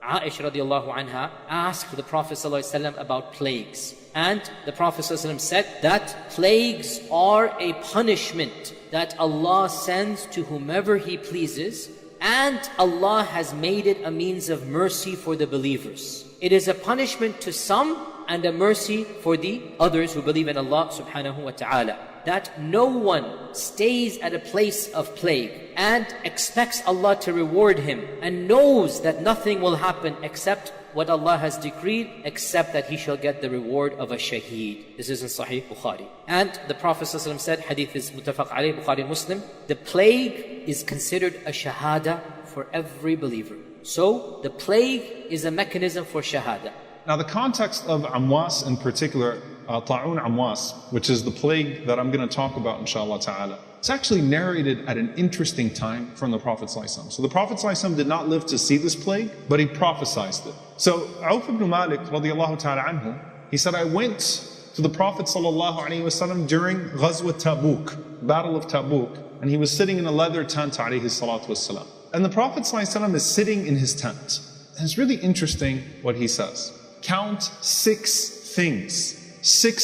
Aisha radiallahu anha asked the Prophet ﷺ about plagues. And the Prophet ﷺ said that plagues are a punishment that Allah sends to whomever He pleases, and Allah has made it a means of mercy for the believers. It is a punishment to some and a mercy for the others who believe in Allah subhanahu wa ta'ala. That no one stays at a place of plague and expects Allah to reward him and knows that nothing will happen except what Allah has decreed, except that he shall get the reward of a shaheed. This is in Sahih Bukhari. And the Prophet ﷺ said, hadith is muttafaq alayh, Bukhari and Muslim, the plague is considered a shahada for every believer. So the plague is a mechanism for shahada. Now the context of Amwas in particular, Ta'un Amwas, which is the plague that I'm going to talk about inshallah ta'ala, it's actually narrated at an interesting time from the Prophet ﷺ. So the Prophet ﷺ did not live to see this plague, but he prophesied it. So Auf ibn Malik radiallahu ta'ala anhu, he said, I went to the Prophet ﷺ during Ghazwat Tabuk, Battle of Tabuk, and he was sitting in a leather tent alayhi salatu wassalam. And the Prophet ﷺ is sitting in his tent. And it's really interesting what he says. Count 6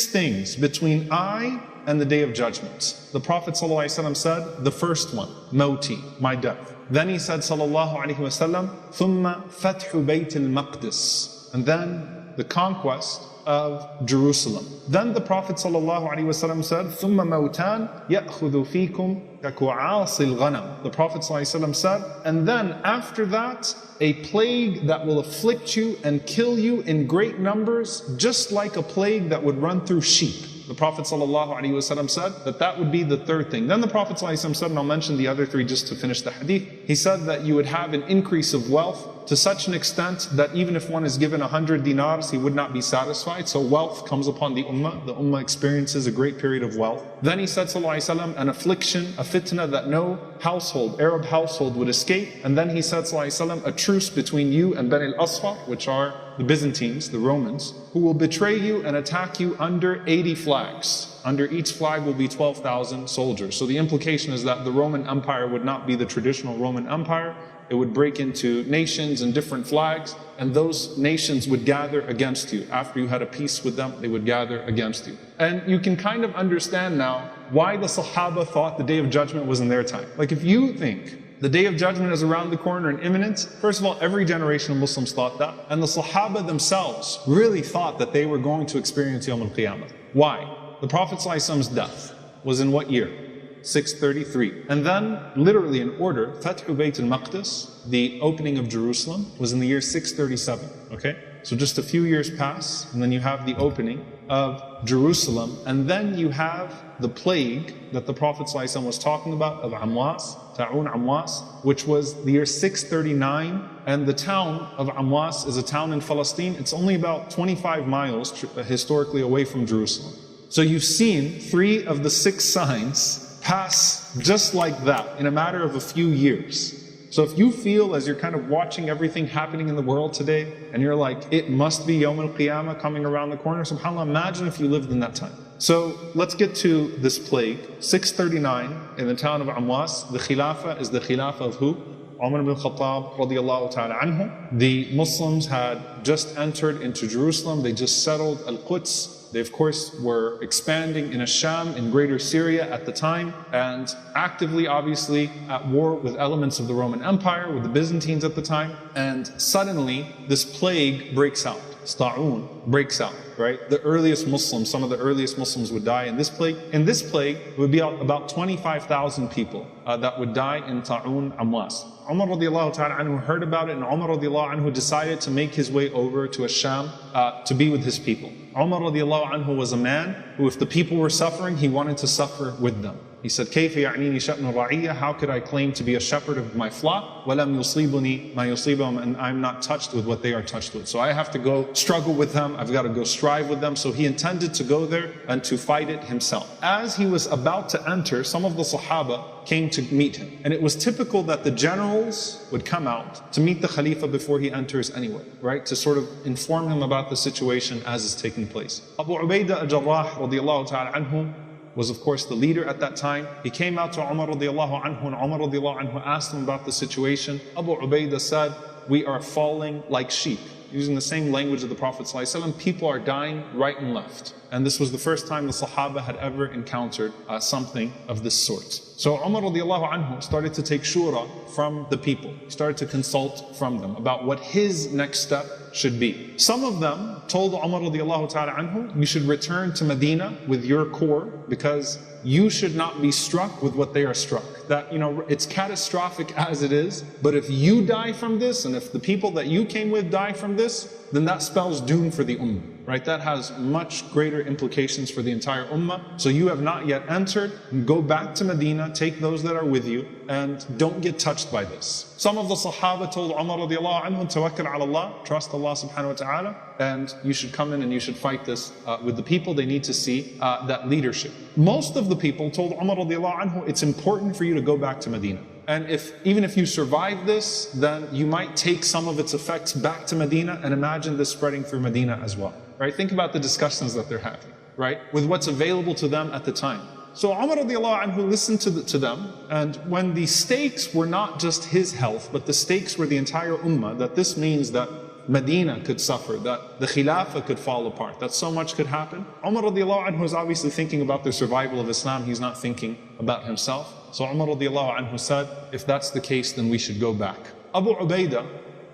things between I and the Day of Judgment. The Prophet ﷺ said, the first one, Mawti, my death. Then he said, sallallahu alayhi wa sallam, ثُمَّ فَتْحُ بَيْتِ الْمَقْدِسِ, and then the conquest of Jerusalem. Then the Prophet ﷺ said, ثُمَّ مَوْتَانْ يَأْخُذُ فِيكُمْ كَكُعَاصِ الْغَنَمِ. The Prophet ﷺ said, and then after that, a plague that will afflict you and kill you in great numbers, just like a plague that would run through sheep. The Prophet ﷺ said that would be the third thing. Then the Prophet ﷺ said, and I'll mention the other 3 just to finish the hadith, he said that you would have an increase of wealth to such an extent that even if one is given 100 dinars, he would not be satisfied. So wealth comes upon the ummah. The ummah experiences a great period of wealth. Then he said, ﷺ, an affliction, a fitna that no household, Arab household would escape. And then he said, ﷺ, a truce between you and Bani al-Asfar, which are the Byzantines, the Romans, who will betray you and attack you under 80 flags. Under each flag will be 12,000 soldiers. So the implication is that the Roman Empire would not be the traditional Roman Empire. It would break into nations and different flags, and those nations would gather against you. After you had a peace with them, they would gather against you. And you can kind of understand now why the Sahaba thought the Day of Judgment was in their time. Like if you think the Day of Judgment is around the corner and imminent, first of all, every generation of Muslims thought that. And the Sahaba themselves really thought that they were going to experience Yawm al-Qiyamah. Why? The Prophet ﷺ's death was in what year? 633. And then, literally in order, Fathu Bayt al-Maqdis, the opening of Jerusalem, was in the year 637. Okay? So just a few years pass, and then you have the opening of Jerusalem, and then you have the plague that the Prophet ﷺ was talking about of Amwas, Ta'un Amwas, which was the year 639, and the town of Amwas is a town in Palestine. It's only about 25 miles historically away from Jerusalem. So you've seen 3 of the 6 signs pass just like that in a matter of a few years. So if you feel as you're kind of watching everything happening in the world today, and you're like, it must be Yawm al-Qiyamah coming around the corner, subhanAllah, imagine if you lived in that time. So let's get to this plague. 639 in the town of Amwas, the Khilafah is the Khilafah of who? Umar ibn Khattab radiallahu ta'ala anhu. The Muslims had just entered into Jerusalem, they just settled Al-Quds. They of course were expanding in Asham, in greater Syria at the time, and actively obviously at war with elements of the Roman Empire, with the Byzantines at the time. And suddenly this plague breaks out. Ta'un breaks out, right? The earliest Muslims, some of the earliest Muslims would die in this plague. In this plague, it would be about 25,000 people that would die in Ta'un Amwas. Umar radiallahu ta'ala anhu heard about it, and Umar radiallahu anhu decided to make his way over to Asham to be with his people. Umar radiallahu anhu was a man who, if the people were suffering, he wanted to suffer with them. He said, كَيْفَ يَعْنِينِي شَأْنُ الرَّعِيَّةِ, how could I claim to be a shepherd of my flock? وَلَمْ يُصِيبُنِي مَا يُصِيبُهُمْ, and I'm not touched with what they are touched with. So I have to go struggle with them, I've got to go strive with them. So he intended to go there and to fight it himself. As he was about to enter, some of the Sahaba came to meet him. And it was typical that the generals would come out to meet the Khalifa before he enters anyway, right? To sort of inform him about the situation as is taking place. Abu Ubaidah al-Jarrah radiallahu ta'ala anhu was of course the leader at that time. He came out to Umar radiallahu anhu, and Umar radiallahu anhu asked him about the situation. Abu Ubaidah said, we are falling like sheep. Using the same language of the Prophet ﷺ, people are dying right and left. And this was the first time the Sahaba had ever encountered something of this sort. So Umar radiallahu anhu started to take shura from the people. He started to consult from them about what his next step should be. Some of them told Umar radiallahu ta'ala anhu, you should return to Medina with your core because you should not be struck with what they are struck. That, it's catastrophic as it is, but if you die from this, and if the people that you came with die from this, then that spells doom for the ummah, right? That has much greater implications for the entire ummah. So you have not yet entered, go back to Medina, take those that are with you, and don't get touched by this. Some of the Sahaba told Umar radiallahu anhu, tawakkal ala Allah, trust Allah subhanahu wa ta'ala, and you should come in and you should fight this with the people. They need to see that leadership. Most of the people told Umar radiallahu anhu, it's important for you to go back to Medina. And even if you survive this, then you might take some of its effects back to Medina, and imagine this spreading through Medina as well. Right? Think about the discussions that they're having, right? With what's available to them at the time. So Umar radiallahu anhu listened to them, and when the stakes were not just his health, but the stakes were the entire ummah, that this means that Medina could suffer, that the Khilafah could fall apart, that so much could happen. Umar radiallahu anhu is obviously thinking about the survival of Islam, he's not thinking about himself. So Umar radiallahu anhu said, if that's the case, then we should go back. Abu Ubaidah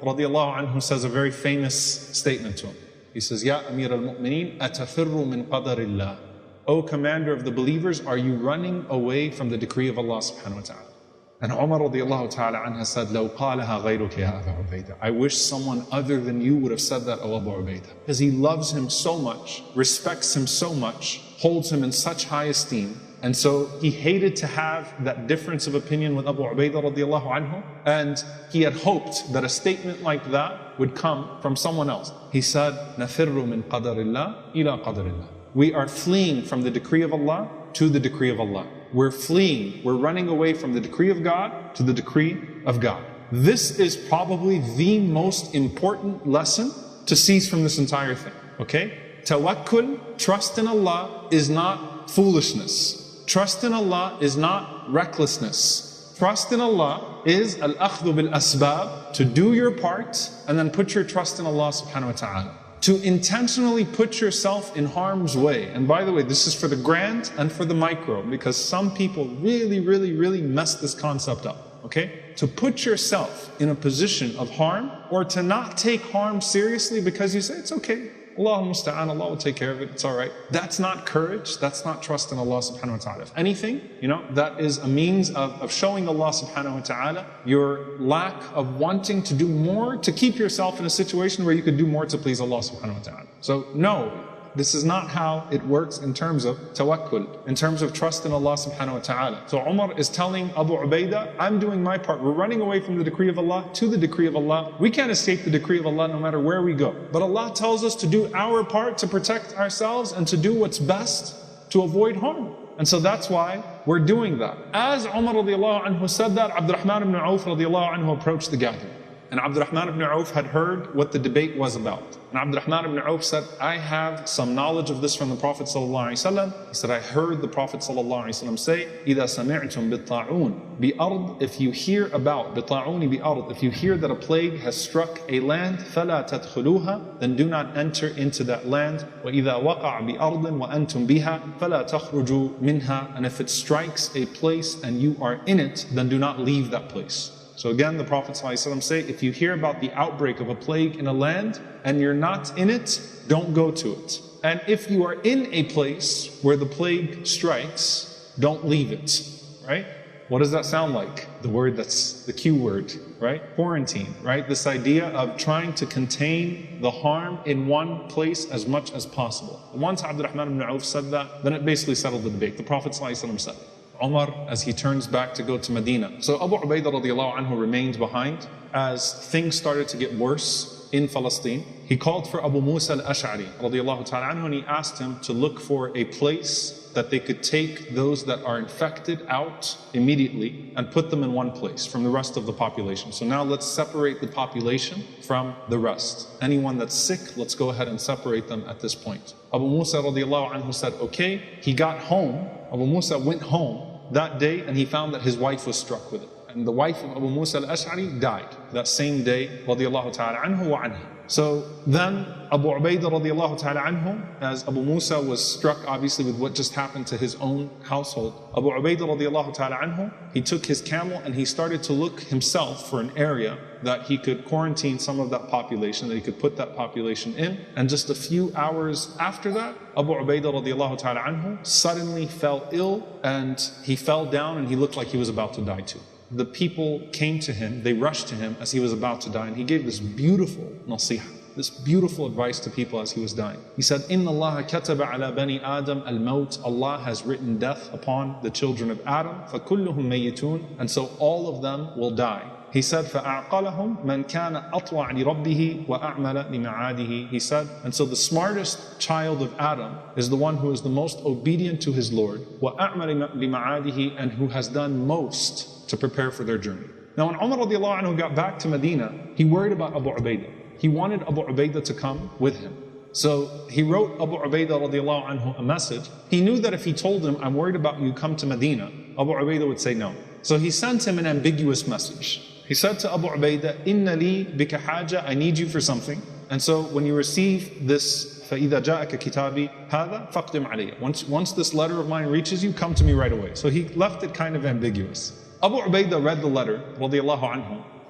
radiallahu anhu says a very famous statement to him. He says, Ya Amir al-Mu'mineen, atafirru min qadarillah. O commander of the believers, are you running away from the decree of Allah subhanahu wa ta'ala? And Umar radiallahu ta'ala anha said, لَوْ قَالَهَا غَيْرُكَ يَا أَبَا عُبَيْدَةَ. I wish someone other than you would have said that, O Abu Ubaidah. Because he loves him so much, respects him so much, holds him in such high esteem. And so he hated to have that difference of opinion with Abu Ubaidah radiallahu anhu. And he had hoped that a statement like that would come from someone else. He said, نَفِرُّ مِنْ قَدَرِ اللَّهِ إِلَىٰ قَدَرِ اللَّهِ. We are fleeing from the decree of Allah to the decree of Allah. We're fleeing, we're running away from the decree of God to the decree of God. This is probably the most important lesson to seize from this entire thing, okay? Tawakkul, trust in Allah, is not foolishness. Trust in Allah is not recklessness. Trust in Allah is al-akhdhu bil-asbab, to do your part and then put your trust in Allah subhanahu wa ta'ala. To intentionally put yourself in harm's way. And by the way, this is for the grand and for the micro, because some people really mess this concept up, okay? To put yourself in a position of harm, or to not take harm seriously because you say, it's okay, Allah musta'an, Allah will take care of it, it's alright. That's not courage, that's not trust in Allah subhanahu wa ta'ala. If anything, that is a means of showing Allah subhanahu wa ta'ala your lack of wanting to do more, to keep yourself in a situation where you could do more to please Allah subhanahu wa ta'ala. So no, this is not how it works in terms of tawakkul, in terms of trust in Allah subhanahu wa ta'ala. So Umar is telling Abu Ubaidah, I'm doing my part. We're running away from the decree of Allah to the decree of Allah. We can't escape the decree of Allah no matter where we go. But Allah tells us to do our part to protect ourselves and to do what's best to avoid harm. And so that's why we're doing that. As Umar radiallahu anhu said that, Abdurrahman ibn Auf radiallahu anhu approached the gathering. And Abdurrahman ibn Auf had heard what the debate was about. And Abdurrahman ibn Auf said, I have some knowledge of this from the Prophet ﷺ. He said, I heard the Prophet ﷺ say, إِذَا سَمِعْتُم بِالطَّاعُونِ بِأَرْضٍ. If you hear about بِطَاعُونِ بِأَرْضٍ, if you hear that a plague has struck a land, فَلَا تَدْخُلُوهَا, then do not enter into that land. وَإِذَا وَقَعَ بِأَرْضٍ وَأَنْتُم بِهَا فَلَا تَخْرُجُوا مِنْهَا. And if it strikes a place and you are in it, then do not leave that place. So again, the Prophet ﷺ say, if you hear about the outbreak of a plague in a land and you're not in it, don't go to it. And if you are in a place where the plague strikes, don't leave it, right? What does that sound like? The word that's the Q word, right? Quarantine, right? This idea of trying to contain the harm in one place as much as possible. Once Abdurrahman ibn Auf said that, then it basically settled the debate. The Prophet ﷺ said it. Umar, as he turns back to go to Medina. So Abu Ubaidah radiallahu anhu remained behind as things started to get worse in Palestine. He called for Abu Musa al-Ash'ari radiallahu ta'ala anhu, and he asked him to look for a place that they could take those that are infected out immediately and put them in one place from the rest of the population. So now let's separate the population from the rest. Anyone that's sick, let's go ahead and separate them at this point. Abu Musa radiallahu anhu said, okay. He got home. Abu Musa went home that day and he found that his wife was struck with it. And the wife of Abu Musa al-Ash'ari died that same day, radiallahu ta'ala anhu wa anha. So then Abu Ubaidah radiallahu ta'ala anhu, as Abu Musa was struck obviously with what just happened to his own household, Abu Ubaidah radiallahu ta'ala anhu, he took his camel and he started to look himself for an area that he could quarantine some of that population, that he could put that population in. And just a few hours after that, Abu Ubaidah radiallahu ta'ala anhu suddenly fell ill, and he fell down and he looked like he was about to die too. The people came to him, they rushed to him as he was about to die, and he gave this beautiful nasiha, this beautiful advice to people as he was dying. He said, "Inna Allah kataba ala bani Adam al-maut." Allah has written death upon the children of Adam. فَكُلُّهُم مَيِّتُونَ. And so all of them will die. He said, فَأَعْقَلَهُمْ مَنْ كَانَ أَطْوَعْ لِرَبِّهِ وَأَعْمَلَ لِمَعَادِهِ. He said, and so the smartest child of Adam is the one who is the most obedient to his Lord, وَأَعْمَلَ لِمَعَادِهِ, and who has done most to prepare for their journey. Now when Umar radiallahu anhu got back to Medina, he worried about Abu Ubaidah. He wanted Abu Ubaidah to come with him. So he wrote Abu Ubaidah radiallahu anhu a message. He knew that if he told him, "I'm worried about you, come to Medina," Abu Ubaidah would say no. So he sent him an ambiguous message. He said to Abu Ubaidah, "Inna li bika haja," I need you for something. And so when you receive this, فَإِذَا جَاءَكَ كِتَابِي هَذَا فَاقْدِمْ عَلَيَّ. Once this letter of mine reaches you, come to me right away. So he left it kind of ambiguous. Abu Ubaidah read the letter, radiallahu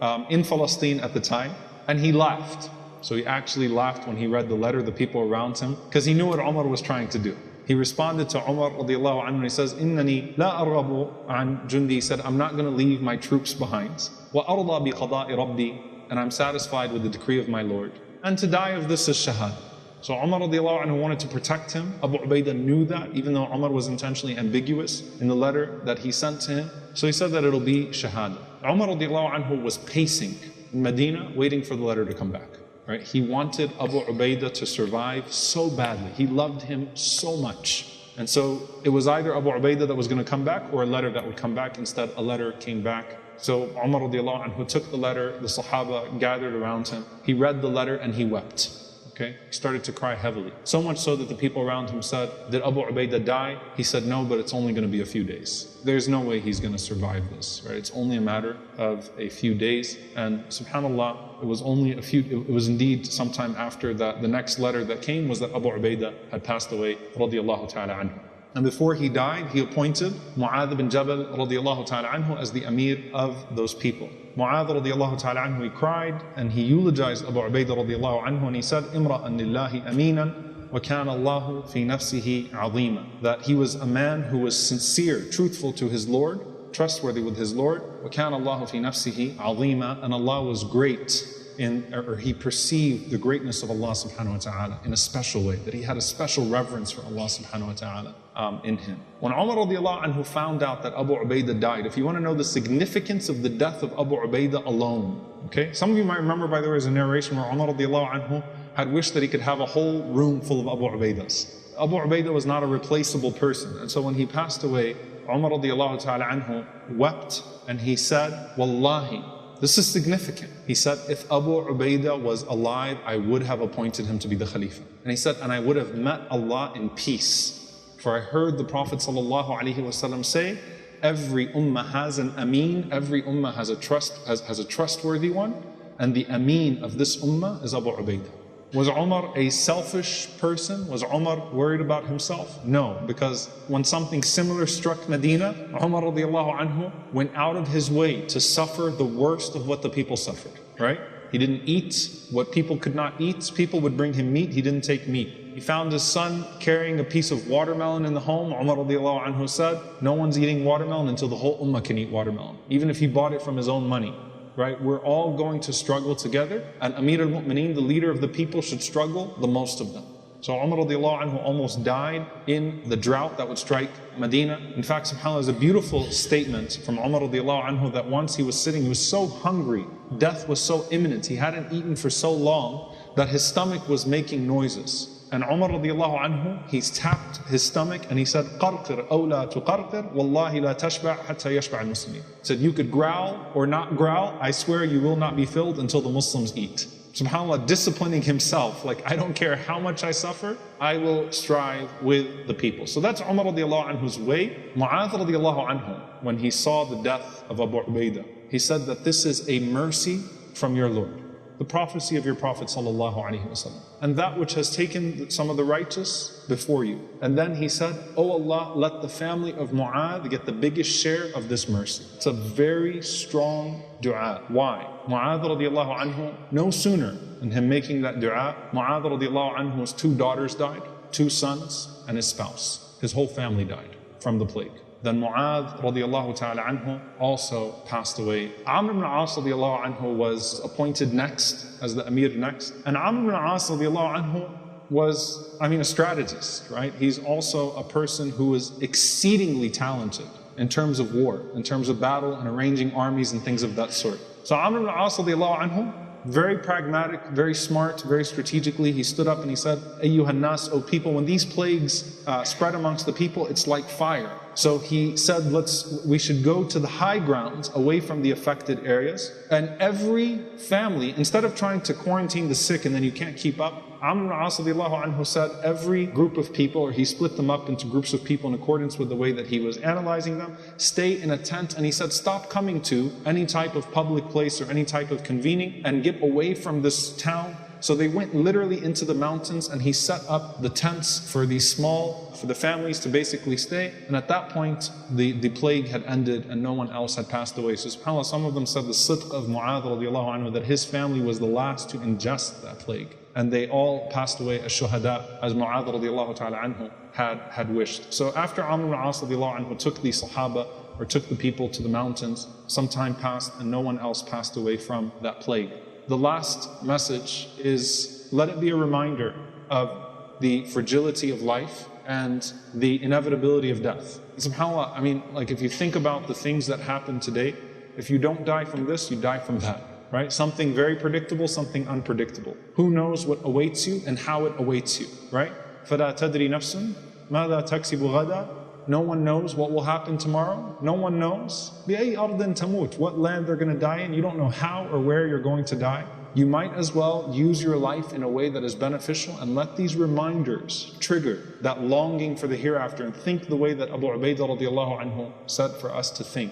anhu, in Palestine at the time, and he laughed. So he actually laughed when he read the letter, the people around him, because he knew what Umar was trying to do. He responded to Umar radiallahu anhu, he says, "Innani la arghabu an jundi." He said, "I'm not going to leave my troops behind. Wa arda bi qada'i rabbi," and I'm satisfied with the decree of my Lord. And to die of this is shahad. So Umar radiallahu anhu wanted to protect him. Abu Ubaidah knew that, even though Umar was intentionally ambiguous in the letter that he sent to him. So he said that it'll be shahada. Umar radiallahu anhu was pacing in Medina, waiting for the letter to come back. Right? He wanted Abu Ubaidah to survive so badly. He loved him so much. And so it was either Abu Ubaidah that was going to come back or a letter that would come back. Instead, a letter came back. So Umar radiallahu anhu took the letter, the Sahaba gathered around him. He read the letter and he wept. Okay? He started to cry heavily. So much so that the people around him said, "Did Abu Ubaidah die?" He said, "No, but it's only going to be a few days. There's no way he's going to survive this." Right? It's only a matter of a few days. And subhanAllah, it was indeed sometime after that, the next letter that came was that Abu Ubaidah had passed away, radiallahu ta'ala anhu. And before he died, he appointed Mu'adh bin Jabal radiallahu ta'ala anhu as the Amir of those people. Mu'adh radiallahu ta'ala anhu, he cried and he eulogized Abu Ubaidah radiallahu anhu, and he said, "Imra'an lillahi aminan wa kana Allahu fi nafsihi azima." That he was a man who was sincere, truthful to his Lord, trustworthy with his Lord. Wa kana Allahu fi nafsihi azima, and Allah was great or he perceived the greatness of Allah subhanahu wa ta'ala in a special way, that he had a special reverence for Allah subhanahu wa ta'ala in him. When Umar radiallahu anhu found out that Abu Ubaidah died, if you want to know the significance of the death of Abu Ubaidah alone, okay? Some of you might remember, by the way, there's a narration where Umar radiallahu anhu had wished that he could have a whole room full of Abu Ubaidahs. Abu Ubaidah was not a replaceable person, and so when he passed away, Umar radiallahu ta'ala anhu wept and he said, "Wallahi," this is significant. He said, "If Abu Ubaidah was alive, I would have appointed him to be the Khalifa." And he said, "And I would have met Allah in peace. For I heard the Prophet ﷺ say, every ummah has an ameen, every ummah has a trustworthy one, and the ameen of this ummah is Abu Ubaidah." Was Umar a selfish person? Was Umar worried about himself? No, because when something similar struck Medina, Umar radiallahu anhu went out of his way to suffer the worst of what the people suffered, right? He didn't eat what people could not eat. People would bring him meat, he didn't take meat. He found his son carrying a piece of watermelon in the home. Umar radiallahu anhu said, "No one's eating watermelon until the whole ummah can eat watermelon, even if he bought it from his own money." Right? We're all going to struggle together, and Amir al-Mu'mineen, the leader of the people, should struggle the most of them. So Umar radiallahu anhu almost died in the drought that would strike Medina. In fact, subhanAllah, there's a beautiful statement from Umar radiallahu anhu that once he was sitting, he was so hungry, death was so imminent, he hadn't eaten for so long that his stomach was making noises. And Umar radiallahu anhu, he's tapped his stomach and he said, "Qarqir aw la tuqarqir, wallahi la tashba' hatta yashba' al-Muslimin." He said, "You could growl or not growl, I swear you will not be filled until the Muslims eat." SubhanAllah, disciplining himself, like, I don't care how much I suffer, I will strive with the people. So that's Umar radiallahu anhu's way. Mu'adh radiallahu anhu, when he saw the death of Abu Ubaidah, he said that this is a mercy from your Lord, the prophecy of your Prophet sallallahu alaihi wasallam, and that which has taken some of the righteous before you. And then he said, "Oh Allah, let the family of Mu'adh get the biggest share of this mercy." It's a very strong dua. Why? Mu'adh radiallahu anhu, no sooner in him making that dua, Mu'adh radiallahu anhu's 2 daughters died, 2 sons, and his spouse. His whole family died from the plague. Then Mu'adh radiallahu ta'ala anhu also passed away. Amr ibn As radiallahu anhu was appointed next as the Amir next. And Amr ibn As radiallahu anhu was, a strategist, right? He's also a person who was exceedingly talented in terms of war, in terms of battle and arranging armies and things of that sort. So Amr ibn As radiallahu anhu, very pragmatic, very smart, very strategically, he stood up and he said, "Ayyuhan nas, O people, when these plagues spread amongst the people, it's like fire." So he said, we should go to the high grounds away from the affected areas. And every family, instead of trying to quarantine the sick and then you can't keep up, Amr ibn As radiallahu anhu said every group of people, or he split them up into groups of people in accordance with the way that he was analyzing them, stay in a tent, and he said stop coming to any type of public place or any type of convening and get away from this town. So they went literally into the mountains, and he set up the tents for the families to basically stay. And at that point, the plague had ended and no one else had passed away. So subhanAllah, some of them said the sidq of Mu'adh radiallahu anhu, that his family was the last to ingest that plague. And they all passed away as shuhada, as Mu'adh radiallahu ta'ala anhu had wished. So after Amr ibn As radiallahu anhu took the Sahaba, or took the people to the mountains, some time passed and no one else passed away from that plague. The last message is, let it be a reminder of the fragility of life and the inevitability of death. SubhanAllah, if you think about the things that happen today, if you don't die from this, you die from that, right? Something very predictable, something unpredictable. Who knows what awaits you and how it awaits you, right? فَلَا تَدْرِي نَفْسٌ مَاذَا تَكْسِبُ غَدًا. No one knows what will happen tomorrow. No one knows. بِأَيِّ أَرْضٍ تَمُوتُ. What land they're going to die in. You don't know how or where you're going to die. You might as well use your life in a way that is beneficial and let these reminders trigger that longing for the hereafter, and think the way that Abu Ubaidah radiallahu anhu said for us to think.